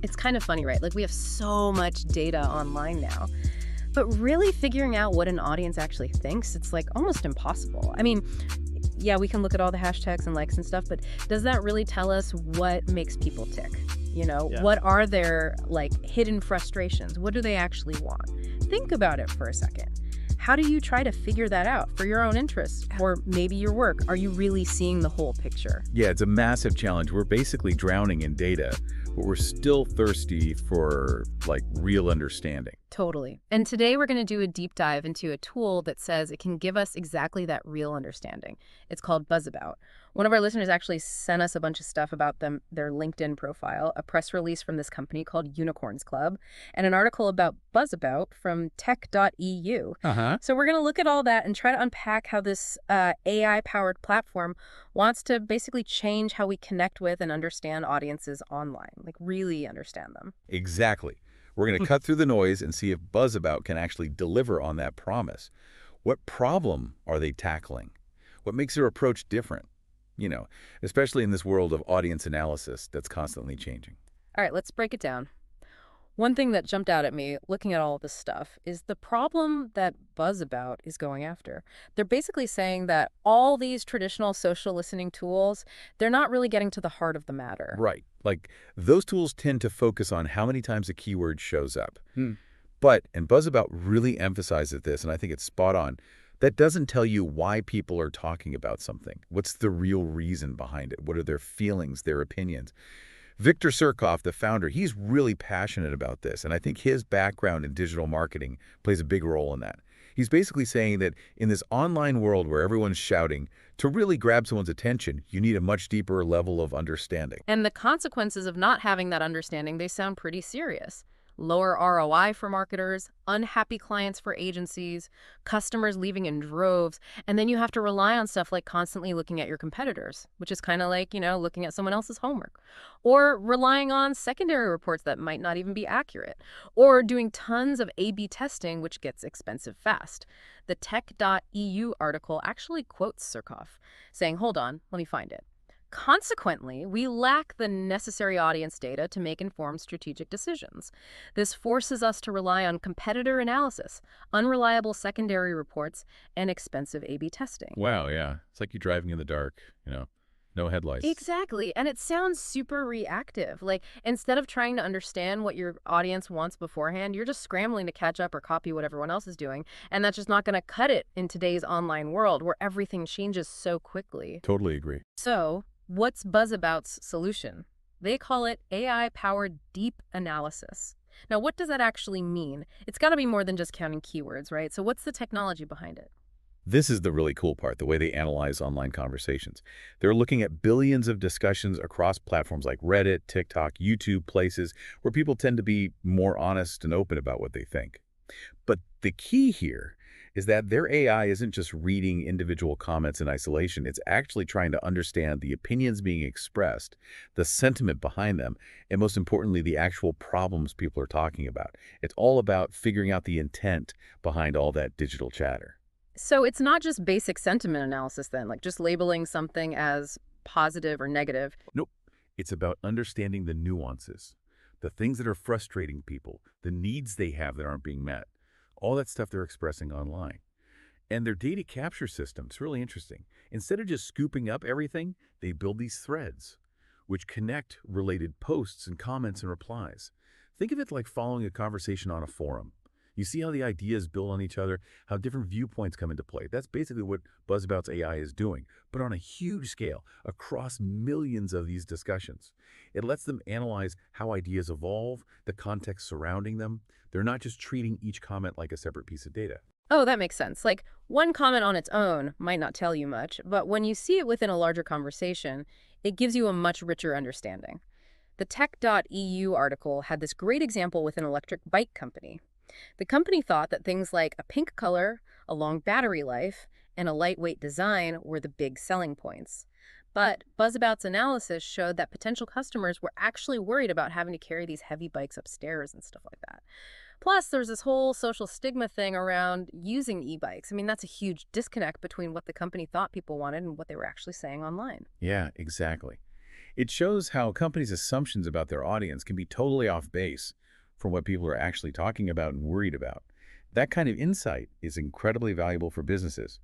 It's kind of funny, right? Like we have so much data online now, but really figuring out what an audience actually thinks, it's like almost impossible. I mean, yeah, we can look at all the hashtags and likes and stuff, but does that really tell us what makes people tick? Yeah. What are their like hidden frustrations? What do they actually want? Think about it for a second. How do you try to figure that out for your own interests or maybe your work? Are you really seeing the whole picture? Yeah, it's a massive challenge. We're basically drowning in data, but we're still thirsty for, like, real understanding. Totally. And today we're going to do a deep dive into a tool that says it can give us exactly that real understanding. It's called Buzzabout. One of our listeners actually sent us a bunch of stuff about their LinkedIn profile, a press release from this company called Unicorns Club, and an article about Buzzabout from tech.eu. Uh-huh. So we're going to look at all that and try to unpack how this AI-powered platform wants to basically change how we connect with and understand audiences online, like really understand them. Exactly. We're going to cut through the noise and see if Buzzabout can actually deliver on that promise. What problem are they tackling? What makes their approach different? Especially in this world of audience analysis that's constantly changing. All right, let's break it down. One thing that jumped out at me looking at all this stuff is the problem that Buzzabout is going after. They're basically saying that all these traditional social listening tools, they're not really getting to the heart of the matter. Right. Like, those tools tend to focus on how many times a keyword shows up. Hmm. And Buzzabout really emphasizes this, and I think it's spot on. That doesn't tell you why people are talking about something. What's the real reason behind it? What are their feelings, their opinions? Victor Surkoff, the founder, he's really passionate about this, and I think his background in digital marketing plays a big role in that. He's basically saying that in this online world where everyone's shouting, to really grab someone's attention, you need a much deeper level of understanding. And the consequences of not having that understanding, they sound pretty serious. Lower ROI for marketers, unhappy clients for agencies, customers leaving in droves, and then you have to rely on stuff like constantly looking at your competitors, which is kind of like, looking at someone else's homework, or relying on secondary reports that might not even be accurate, or doing tons of A/B testing, which gets expensive fast. The tech.eu article actually quotes Surkoff, saying, hold on, let me find it. Consequently, we lack the necessary audience data to make informed strategic decisions. This forces us to rely on competitor analysis, unreliable secondary reports, and expensive A/B testing. Wow, yeah. It's like you're driving in the dark, no headlights. Exactly. And it sounds super reactive. Like, instead of trying to understand what your audience wants beforehand, you're just scrambling to catch up or copy what everyone else is doing. And that's just not going to cut it in today's online world where everything changes so quickly. Totally agree. So, what's Buzzabout's solution? They call it AI-powered deep analysis. Now, what does that actually mean? It's got to be more than just counting keywords, right? So what's the technology behind it? This is the really cool part, the way they analyze online conversations. They're looking at billions of discussions across platforms like Reddit, TikTok, YouTube, places where people tend to be more honest and open about what they think. But the key here is that their AI isn't just reading individual comments in isolation. It's actually trying to understand the opinions being expressed, the sentiment behind them, and most importantly, the actual problems people are talking about. It's all about figuring out the intent behind all that digital chatter. So it's not just basic sentiment analysis then, like just labeling something as positive or negative. Nope. It's about understanding the nuances, the things that are frustrating people, the needs they have that aren't being met, all that stuff they're expressing online. And their data capture system's really interesting. Instead of just scooping up everything, they build these threads, which connect related posts and comments and replies. Think of it like following a conversation on a forum. You see how the ideas build on each other, how different viewpoints come into play. That's basically what Buzzabout's AI is doing, but on a huge scale, across millions of these discussions. It lets them analyze how ideas evolve, the context surrounding them. They're not just treating each comment like a separate piece of data. Oh, that makes sense. Like, one comment on its own might not tell you much, but when you see it within a larger conversation, it gives you a much richer understanding. The tech.eu article had this great example with an electric bike company. The company thought that things like a pink color, a long battery life, and a lightweight design were the big selling points. But Buzzabout's analysis showed that potential customers were actually worried about having to carry these heavy bikes upstairs and stuff like that. Plus, there's this whole social stigma thing around using e-bikes. I mean, that's a huge disconnect between what the company thought people wanted and what they were actually saying online. Yeah, exactly. It shows how companies' assumptions about their audience can be totally off base from what people are actually talking about and worried about. That kind of insight is incredibly valuable for businesses,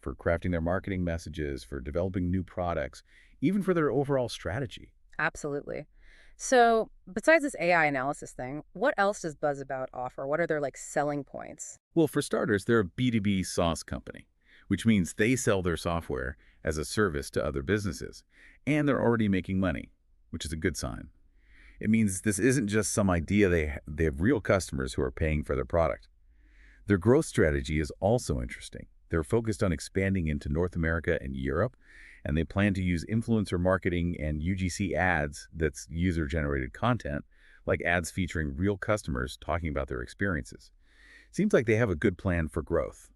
for crafting their marketing messages, for developing new products, even for their overall strategy. Absolutely. So, besides this AI analysis thing, what else does Buzzabout offer? What are their selling points? Well, for starters, they're a B2B SaaS company, which means they sell their software as a service to other businesses, and they're already making money, which is a good sign. It means this isn't just some idea. They have real customers who are paying for their product. Their growth strategy is also interesting. They're focused on expanding into North America and Europe, and they plan to use influencer marketing and UGC ads, that's user-generated content, like ads featuring real customers talking about their experiences. Seems like they have a good plan for growth.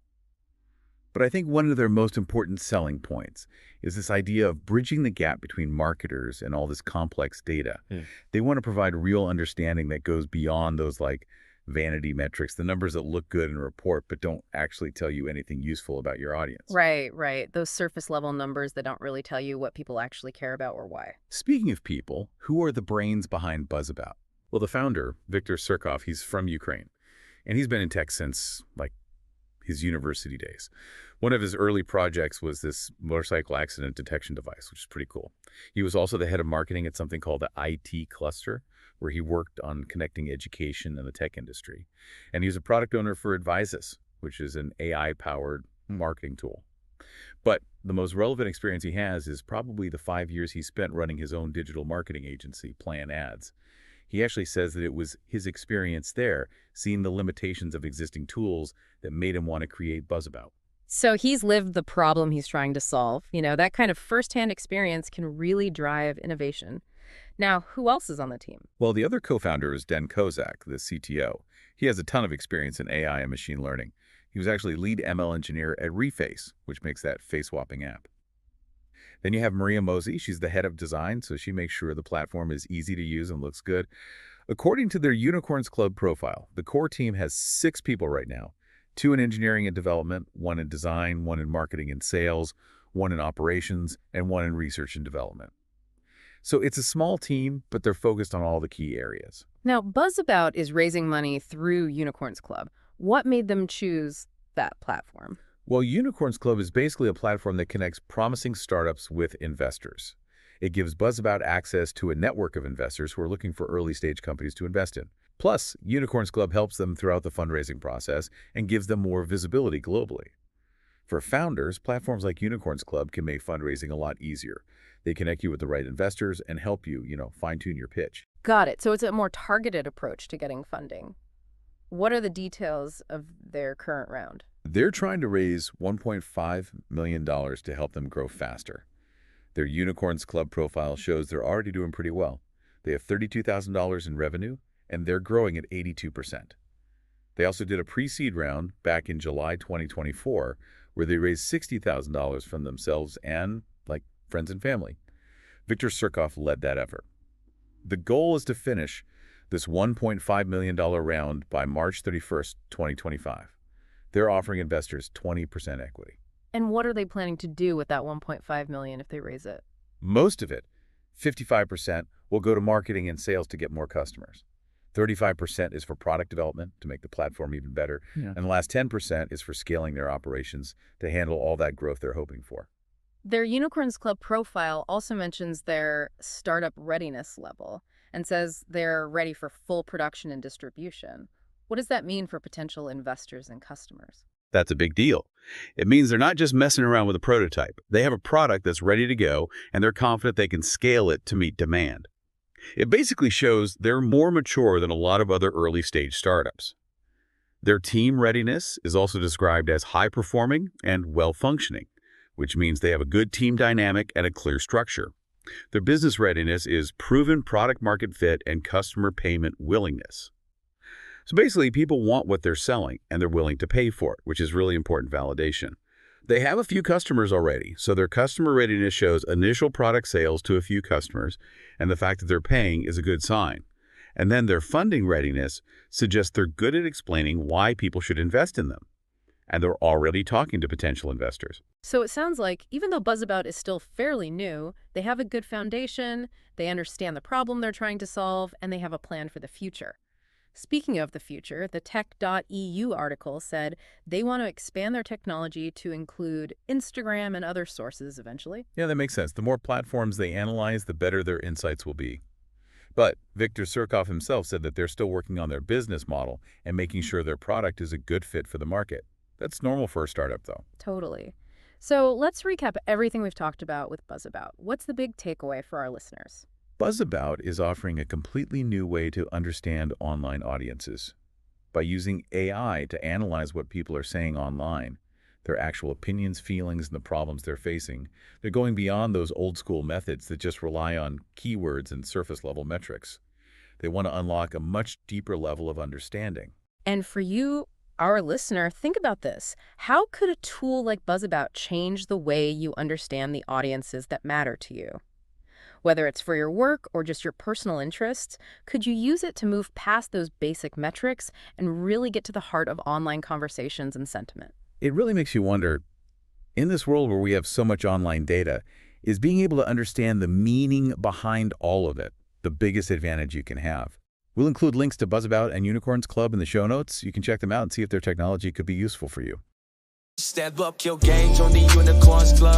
But I think one of their most important selling points is this idea of bridging the gap between marketers and all this complex data. Hmm. They want to provide real understanding that goes beyond those vanity metrics, the numbers that look good in a report but don't actually tell you anything useful about your audience. Right, right. Those surface level numbers that don't really tell you what people actually care about or why. Speaking of people, who are the brains behind Buzzabout? Well, the founder, Viktor Surkov, he's from Ukraine, and he's been in tech since his university days. One of his early projects was this motorcycle accident detection device, which is pretty cool. He was also the head of marketing at something called the IT Cluster, where he worked on connecting education and the tech industry. And he was a product owner for Advisus, which is an AI-powered marketing tool. But the most relevant experience he has is probably the 5 years he spent running his own digital marketing agency, Plan Ads. He actually says that it was his experience there, seeing the limitations of existing tools, that made him want to create Buzzabout. So he's lived the problem he's trying to solve. That kind of firsthand experience can really drive innovation. Now, who else is on the team? Well, the other co-founder is Dan Kozak, the CTO. He has a ton of experience in AI and machine learning. He was actually lead ML engineer at Reface, which makes that face-swapping app. Then you have Maria Mosey. She's the head of design, so she makes sure the platform is easy to use and looks good. According to their Unicorns Club profile, the core team has 6 people right now. 2 in engineering and development, 1 in design, 1 in marketing and sales, 1 in operations, and 1 in research and development. So it's a small team, but they're focused on all the key areas. Now, Buzzabout is raising money through Unicorns Club. What made them choose that platform? Well, Unicorns Club is basically a platform that connects promising startups with investors. It gives Buzzabout access to a network of investors who are looking for early-stage companies to invest in. Plus, Unicorns Club helps them throughout the fundraising process and gives them more visibility globally. For founders, platforms like Unicorns Club can make fundraising a lot easier. They connect you with the right investors and help you, fine-tune your pitch. Got it. So it's a more targeted approach to getting funding. What are the details of their current round? They're trying to raise $1.5 million to help them grow faster. Their Unicorns Club profile shows they're already doing pretty well. They have $32,000 in revenue, and they're growing at 82%. They also did a pre-seed round back in July 2024, where they raised $60,000 from themselves and, friends and family. Viktor Surkov led that effort. The goal is to finish this $1.5 million round by March 31st, 2025. They're offering investors 20% equity. And what are they planning to do with that $1.5 million if they raise it? Most of it, 55%, will go to marketing and sales to get more customers. 35% is for product development to make the platform even better. Yeah. And the last 10% is for scaling their operations to handle all that growth they're hoping for. Their Unicorns Club profile also mentions their startup readiness level and says they're ready for full production and distribution. What does that mean for potential investors and customers? That's a big deal. It means they're not just messing around with a prototype. They have a product that's ready to go, and they're confident they can scale it to meet demand. It basically shows they're more mature than a lot of other early-stage startups. Their team readiness is also described as high-performing and well-functioning, which means they have a good team dynamic and a clear structure. Their business readiness is proven product-market fit and customer payment willingness. So basically, people want what they're selling, and they're willing to pay for it, which is really important validation. They have a few customers already, so their customer readiness shows initial product sales to a few customers, and the fact that they're paying is a good sign. And then their funding readiness suggests they're good at explaining why people should invest in them. and they're already talking to potential investors. So it sounds like even though Buzzabout is still fairly new, they have a good foundation, they understand the problem they're trying to solve, and they have a plan for the future. Speaking of the future, the tech.eu article said they want to expand their technology to include Instagram and other sources eventually. Yeah, that makes sense. The more platforms they analyze, the better their insights will be. But Viktor Surkov himself said that they're still working on their business model and making sure their product is a good fit for the market. That's normal for a startup, though. Totally. So let's recap everything we've talked about with Buzzabout. What's the big takeaway for our listeners? Buzzabout is offering a completely new way to understand online audiences. By using AI to analyze what people are saying online, their actual opinions, feelings, and the problems they're facing, they're going beyond those old-school methods that just rely on keywords and surface-level metrics. They want to unlock a much deeper level of understanding. And for you, our listener, think about this. How could a tool like Buzzabout change the way you understand the audiences that matter to you? Whether it's for your work or just your personal interests, could you use it to move past those basic metrics and really get to the heart of online conversations and sentiment? It really makes you wonder, in this world where we have so much online data, is being able to understand the meaning behind all of it the biggest advantage you can have? We'll include links to Buzzabout and Unicorns Club in the show notes. You can check them out and see if their technology could be useful for you. Step up your game, join the Unicorns Club.